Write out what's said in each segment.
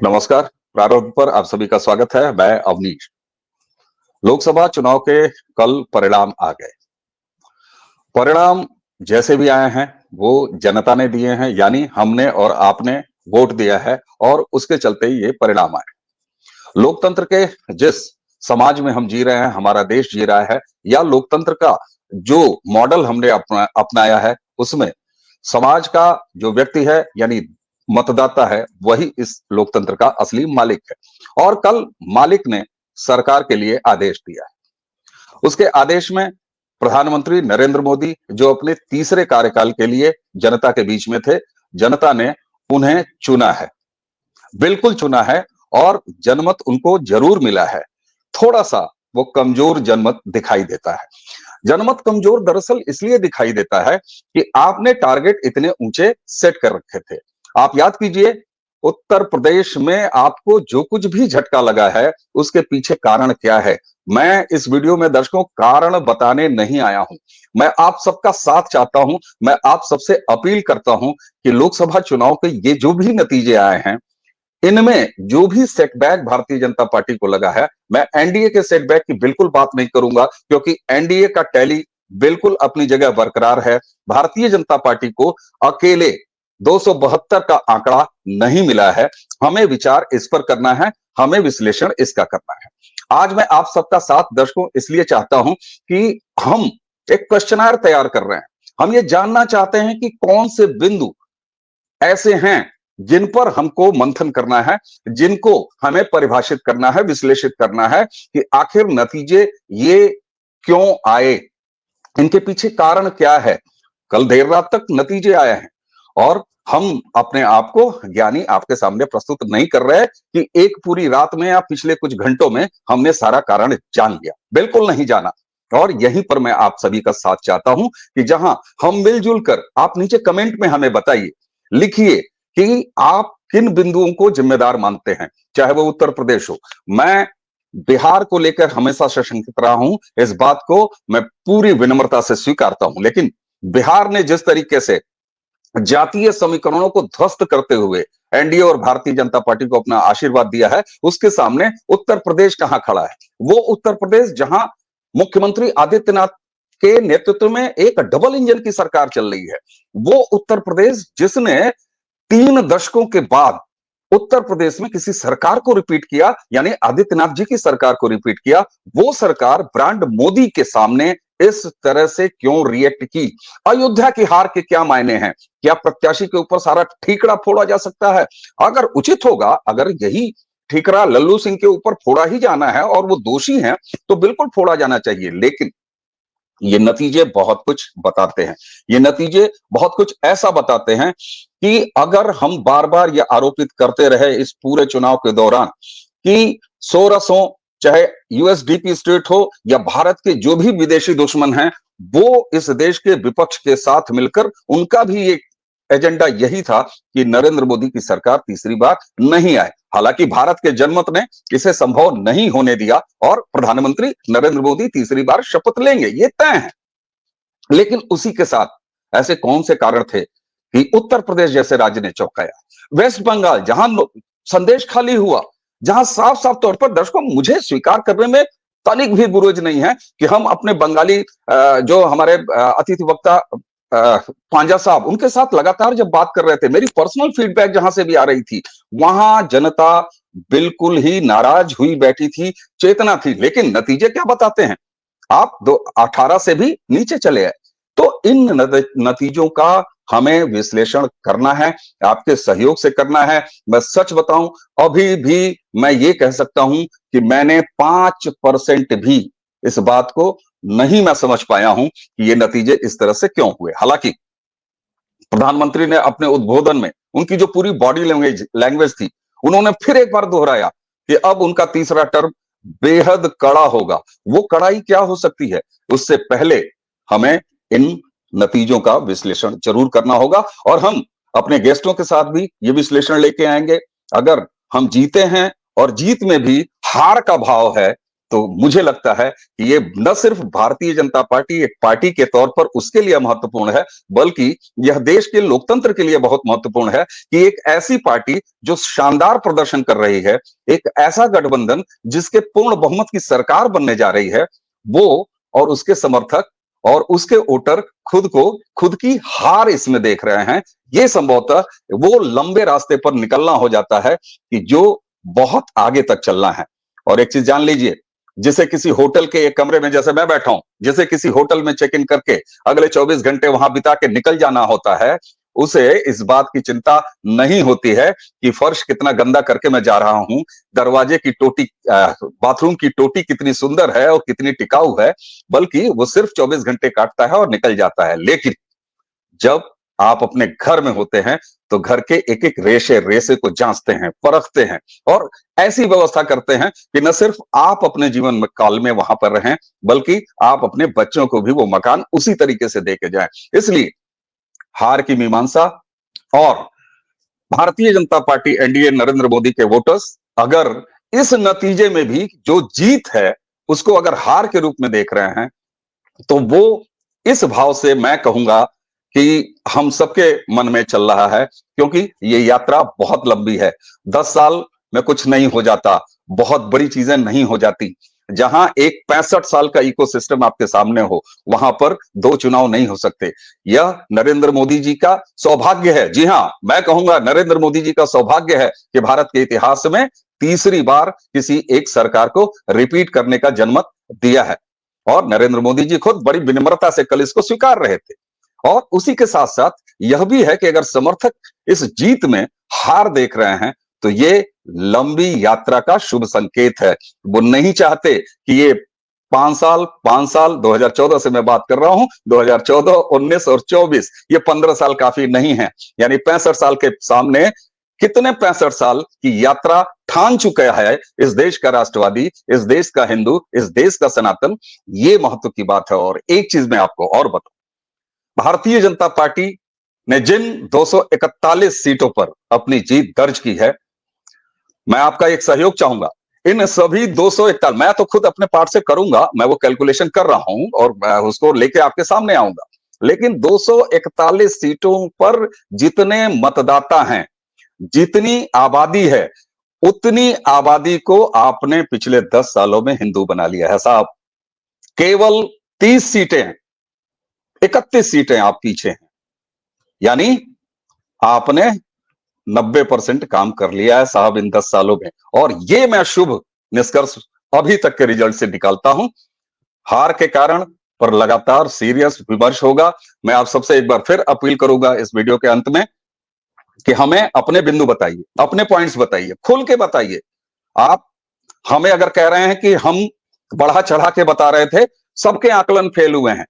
नमस्कार। प्रारंभ पर आप सभी का स्वागत है। मैं अवनीश। लोकसभा चुनाव के कल परिणाम आ गए। परिणाम जैसे भी आए हैं वो जनता ने दिए हैं, यानी हमने और आपने वोट दिया है और उसके चलते ही ये परिणाम आए। लोकतंत्र के जिस समाज में हम जी रहे हैं, हमारा देश जी रहा है, या लोकतंत्र का जो मॉडल हमने अपनाया है, उसमें समाज का जो व्यक्ति है यानी मतदाता है, वही इस लोकतंत्र का असली मालिक है। और कल मालिक ने सरकार के लिए आदेश दिया है। उसके आदेश में प्रधानमंत्री नरेंद्र मोदी, जो अपने तीसरे कार्यकाल के लिए जनता के बीच में थे, जनता ने उन्हें चुना है, बिल्कुल चुना है। और जनमत उनको जरूर मिला है। थोड़ा सा वो कमजोर जनमत दिखाई देता है। जनमत कमजोर दरअसल इसलिए दिखाई देता है कि आपने टारगेट इतने ऊंचे सेट कर रखे थे। आप याद कीजिए, उत्तर प्रदेश में आपको जो कुछ भी झटका लगा है, उसके पीछे कारण क्या है। मैं इस वीडियो में दर्शकों कारण बताने नहीं आया हूं। मैं आप सबका साथ चाहता हूं। मैं आप सबसे अपील करता हूं कि लोकसभा चुनाव के ये जो भी नतीजे आए हैं, इनमें जो भी सेटबैक भारतीय जनता पार्टी को लगा है, मैं एनडीए के सेटबैक की बिल्कुल बात नहीं करूंगा, क्योंकि एनडीए का टैली बिल्कुल अपनी जगह बरकरार है। भारतीय जनता पार्टी को अकेले 272 का आंकड़ा नहीं मिला है। हमें विचार इस पर करना है, हमें विश्लेषण इसका करना है। आज मैं आप सबका साथ दर्शकों इसलिए चाहता हूं कि हम एक क्वेश्चनर तैयार कर रहे हैं। हम ये जानना चाहते हैं कि कौन से बिंदु ऐसे हैं जिन पर हमको मंथन करना है, जिनको हमें परिभाषित करना है, विश्लेषित करना है कि आखिर नतीजे ये क्यों आए, इनके पीछे कारण क्या है। कल देर रात तक नतीजे आए हैं और हम अपने आप को ज्ञानी आपके सामने प्रस्तुत नहीं कर रहे कि एक पूरी रात में या पिछले कुछ घंटों में हमने सारा कारण जान लिया। बिल्कुल नहीं जाना। और यहीं पर मैं आप सभी का साथ चाहता हूं कि जहां हम मिलजुल कर, आप नीचे कमेंट में हमें बताइए, लिखिए कि आप किन बिंदुओं को जिम्मेदार मानते हैं, चाहे वो उत्तर प्रदेश हो। मैं बिहार को लेकर हमेशा से शंकित रहा हूं, इस बात को मैं पूरी विनम्रता से स्वीकारता हूं, लेकिन बिहार ने जिस तरीके से जातीय समीकरणों को ध्वस्त करते हुए एनडीए और भारतीय जनता पार्टी को अपना आशीर्वाद दिया है, उसके सामने उत्तर प्रदेश कहां खड़ा है। वो उत्तर प्रदेश जहां मुख्यमंत्री आदित्यनाथ के नेतृत्व में एक डबल इंजन की सरकार चल रही है। वो उत्तर प्रदेश जिसने 3 दशकों के बाद उत्तर प्रदेश में किसी सरकार को रिपीट किया, यानी आदित्यनाथ जी की सरकार को रिपीट किया। वो सरकार ब्रांड मोदी के सामने इस तरह से क्यों रिएक्ट की। अयोध्या की हार के क्या मायने हैं। क्या प्रत्याशी के ऊपर सारा ठीकरा फोड़ा जा सकता है? अगर उचित होगा, अगर यही ठीकरा लल्लू सिंह के ऊपर फोड़ा ही जाना है और वो दोषी हैं, तो बिल्कुल फोड़ा जाना चाहिए। लेकिन ये नतीजे बहुत कुछ बताते हैं। ये नतीजे बहुत कुछ ऐसा बताते हैं कि अगर हम बार बार ये आरोपित करते रहे इस पूरे चुनाव के दौरान कि सोरस हो, चाहे यूएसडीपी स्टेट हो, या भारत के जो भी विदेशी दुश्मन हैं, वो इस देश के विपक्ष के साथ मिलकर उनका भी एक एजेंडा यही था कि नरेंद्र मोदी की सरकार तीसरी बार नहीं आए। हालांकि भारत के जनमत ने इसे संभव नहीं होने दिया और प्रधानमंत्री नरेंद्र मोदी तीसरी बार शपथ लेंगे, ये तय है। लेकिन उसी के साथ ऐसे कौन से कारण थे कि उत्तर प्रदेश जैसे राज्य ने चौंकाया। वेस्ट बंगाल जहां संदेश खाली हुआ, जहां साफ साफ तौर पर दर्शकों मुझे स्वीकार करने में तनिक भी बुरुज नहीं है कि हम अपने बंगाली जो हमारे अतिथि वक्ता पांजा साहब, उनके साथ लगातार जब बात कर रहे थे, मेरी पर्सनल फीडबैक जहां से भी आ रही थी, वहां जनता बिल्कुल ही नाराज हुई बैठी थी, चेतना थी। लेकिन नतीजे क्या बताते हैं? आप 18 से भी नीचे चले आए। तो इन नतीजों का हमें विश्लेषण करना है, आपके सहयोग से करना है। मैं सच बताऊं, अभी भी मैं ये कह सकता हूं कि मैंने 5% भी इस बात को नहीं मैं समझ पाया हूं कि ये नतीजे इस तरह से क्यों हुए। हालांकि प्रधानमंत्री ने अपने उद्बोधन में उनकी जो पूरी बॉडी लैंग्वेज थी, उन्होंने फिर एक बार दोहराया कि अब उनका तीसरा टर्म बेहद कड़ा होगा। वो कड़ाई क्या हो सकती है, उससे पहले हमें इन नतीजों का विश्लेषण जरूर करना होगा और हम अपने गेस्टों के साथ भी ये विश्लेषण लेके आएंगे। अगर हम जीते हैं और जीत में भी हार का भाव है, तो मुझे लगता है कि ये न सिर्फ भारतीय जनता पार्टी एक पार्टी के तौर पर उसके लिए महत्वपूर्ण है, बल्कि यह देश के लोकतंत्र के लिए बहुत महत्वपूर्ण है कि एक ऐसी पार्टी जो शानदार प्रदर्शन कर रही है, एक ऐसा गठबंधन जिसके पूर्ण बहुमत की सरकार बनने जा रही है, वो और उसके समर्थक और उसके वोटर खुद की हार इसमें देख रहे हैं। ये संभवतः वो लंबे रास्ते पर निकलना हो जाता है कि जो बहुत आगे तक चलना है। और एक चीज जान लीजिए, जिसे किसी होटल के एक कमरे में जैसे मैं बैठा हूं, जिसे किसी होटल में चेक इन करके अगले 24 घंटे वहां बिता के निकल जाना होता है, उसे इस बात की चिंता नहीं होती है कि फर्श कितना गंदा करके मैं जा रहा हूं, दरवाजे की टोटी बाथरूम की टोटी कितनी सुंदर है और कितनी टिकाऊ है, बल्कि वो सिर्फ 24 घंटे काटता है और निकल जाता है। लेकिन जब आप अपने घर में होते हैं तो घर के एक एक रेशे रेसे को जांचते हैं, परखते हैं और ऐसी व्यवस्था करते हैं कि न सिर्फ आप अपने जीवन में काल में वहां पर रहें, बल्कि आप अपने बच्चों को भी वो मकान उसी तरीके से देके जाएं। इसलिए हार की मीमांसा और भारतीय जनता पार्टी एनडीए नरेंद्र मोदी के वोटर्स अगर इस नतीजे में भी जो जीत है उसको अगर हार के रूप में देख रहे हैं, तो वो इस भाव से मैं कहूंगा कि हम सबके मन में चल रहा है, क्योंकि ये यात्रा बहुत लंबी है। 10 साल में कुछ नहीं हो जाता, बहुत बड़ी चीजें नहीं हो जाती। जहां एक 65 साल का इकोसिस्टम आपके सामने हो, वहां पर 2 चुनाव नहीं हो सकते। यह नरेंद्र मोदी जी का सौभाग्य है। जी हां, मैं कहूंगा नरेंद्र मोदी जी का सौभाग्य है कि भारत के इतिहास में तीसरी बार किसी एक सरकार को रिपीट करने का जनमत दिया है। और नरेंद्र मोदी जी खुद बड़ी विनम्रता से कल इसको स्वीकार रहे थे। और उसी के साथ साथ यह भी है कि अगर समर्थक इस जीत में हार देख रहे हैं, तो ये लंबी यात्रा का शुभ संकेत है। वो नहीं चाहते कि ये 5 साल 2014 से मैं बात कर रहा हूं, 2014, 19 और 24, ये 15 साल काफी नहीं है। यानी 65 साल के सामने कितने 65 साल की यात्रा ठान चुका है इस देश का राष्ट्रवादी, इस देश का हिंदू, इस देश का सनातन। ये महत्व की बात है। और एक चीज मैं आपको और बताऊं, भारतीय जनता पार्टी ने जिन 241 सीटों पर अपनी जीत दर्ज की है, मैं आपका एक सहयोग चाहूंगा। इन सभी 241, मैं तो खुद अपने पार्ट से करूंगा, मैं वो कैलकुलेशन कर रहा हूं और मैं उसको लेके आपके सामने आऊंगा। लेकिन 241 सीटों पर जितने मतदाता हैं, जितनी आबादी है, उतनी आबादी को आपने पिछले 10 सालों में हिंदू बना लिया है साहब। केवल 30 सीटें, 31 सीटें आप पीछे हैं। यानी आपने 90% काम कर लिया है साहब इन 10 सालों में। और ये मैं शुभ निष्कर्ष अभी तक के रिजल्ट से निकालता हूं। हार के कारण पर लगातार सीरियस विमर्श होगा। मैं आप सबसे एक बार फिर अपील करूंगा इस वीडियो के अंत में कि हमें अपने बिंदु बताइए, अपने पॉइंट्स बताइए, खुल के बताइए। आप हमें अगर कह रहे हैं कि हम बढ़ा चढ़ा के बता रहे थे, सबके आकलन फेल हुए हैं,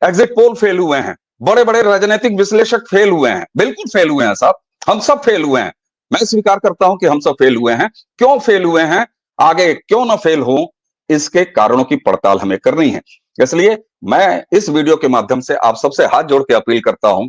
एग्जिट पोल फेल हुए हैं, बड़े बड़े राजनीतिक विश्लेषक फेल हुए हैं, बिल्कुल फेल हुए हैं साहब, हम सब फेल हुए हैं। मैं स्वीकार करता हूं कि हम सब फेल हुए हैं। क्यों फेल हुए हैं, आगे क्यों ना फेल हो, इसके कारणों की पड़ताल हमें करनी है। इसलिए मैं इस वीडियो के माध्यम से आप सबसे हाथ जोड़ के अपील करता हूं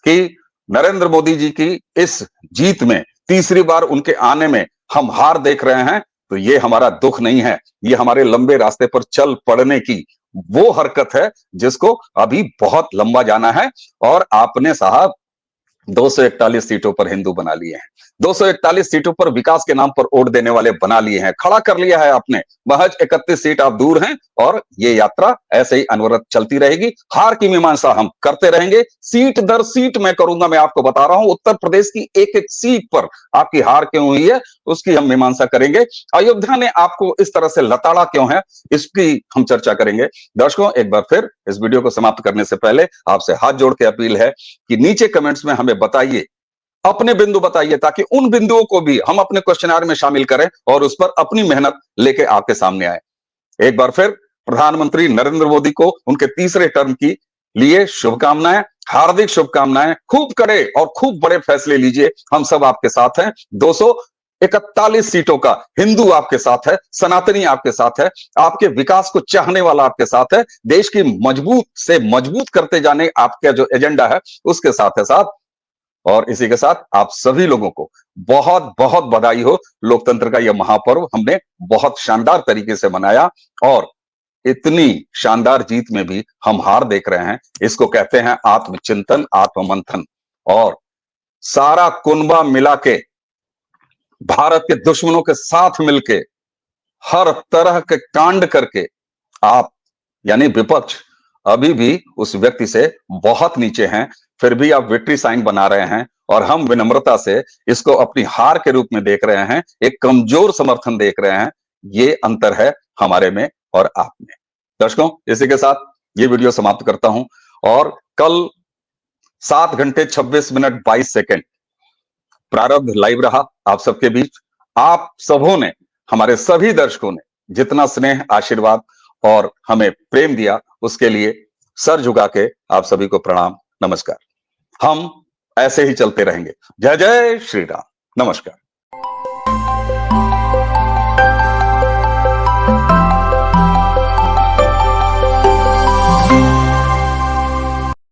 कि नरेंद्र मोदी जी की इस जीत में, तीसरी बार उनके आने में हम हार देख रहे हैं, तो ये हमारा दुख नहीं है, ये हमारे लंबे रास्ते पर चल पड़ने की वो हरकत है जिसको अभी बहुत लंबा जाना है। और आपने साहब 241 सीटों पर हिंदू बना लिए हैं, 241 सीटों पर विकास के नाम पर वोट देने वाले बना लिए हैं, खड़ा कर लिया है आपने। महज 31 सीट आप दूर हैं और ये यात्रा ऐसे ही अनवरत चलती रहेगी। हार की मीमांसा हम करते रहेंगे, सीट दर सीट मैं करूंगा। मैं आपको बता रहा हूं, उत्तर प्रदेश की एक एक सीट पर आपकी हार क्यों हुई है उसकी हम मीमांसा करेंगे। अयोध्या ने आपको इस तरह से लताड़ा क्यों है, इसकी हम चर्चा करेंगे। दर्शकों, एक बार फिर इस वीडियो को समाप्त करने से पहले आपसे हाथ जोड़ के अपील है कि नीचे कमेंट्स में हमें बताइए, अपने बिंदु बताइए, ताकि उन बिंदुओं को भी हम अपने क्वेश्चनर में शामिल करें और उस पर अपनी मेहनत लेके आपके सामने आए। एक बार फिर प्रधानमंत्री नरेंद्र मोदी को उनके तीसरे टर्म की लिए शुभकामनाएं, हार्दिक शुभकामनाएं। खूब कड़े और खूब बड़े फैसले लीजिए, हम सब आपके साथ हैं। 241 सीटों का हिंदू आपके साथ है, सनातनी आपके साथ है, आपके विकास को चाहने वाला आपके साथ है, देश की मजबूत से मजबूत करते जाने आपका जो एजेंडा है उसके साथ है साथ। और इसी के साथ आप सभी लोगों को बहुत बहुत बधाई हो। लोकतंत्र का यह महापर्व हमने बहुत शानदार तरीके से मनाया और इतनी शानदार जीत में भी हम हार देख रहे हैं। इसको कहते हैं आत्मचिंतन, आत्ममंथन। और सारा कुनबा मिला के भारत के दुश्मनों के साथ मिलके हर तरह के कांड करके आप यानी विपक्ष अभी भी उस व्यक्ति से बहुत नीचे हैं, फिर भी आप विक्ट्री साइन बना रहे हैं और हम विनम्रता से इसको अपनी हार के रूप में देख रहे हैं, एक कमजोर समर्थन देख रहे हैं। ये अंतर है हमारे में और आप में। दर्शकों, इसी के साथ ये वीडियो समाप्त करता हूं और कल 7 घंटे 26 मिनट 22 सेकंड प्रारब्ध लाइव रहा आप सबके बीच। आप सबों ने, हमारे सभी दर्शकों ने जितना स्नेह, आशीर्वाद और हमें प्रेम दिया, उसके लिए सर झुका के आप सभी को प्रणाम, नमस्कार। हम ऐसे ही चलते रहेंगे। जय जय श्री राम। नमस्कार।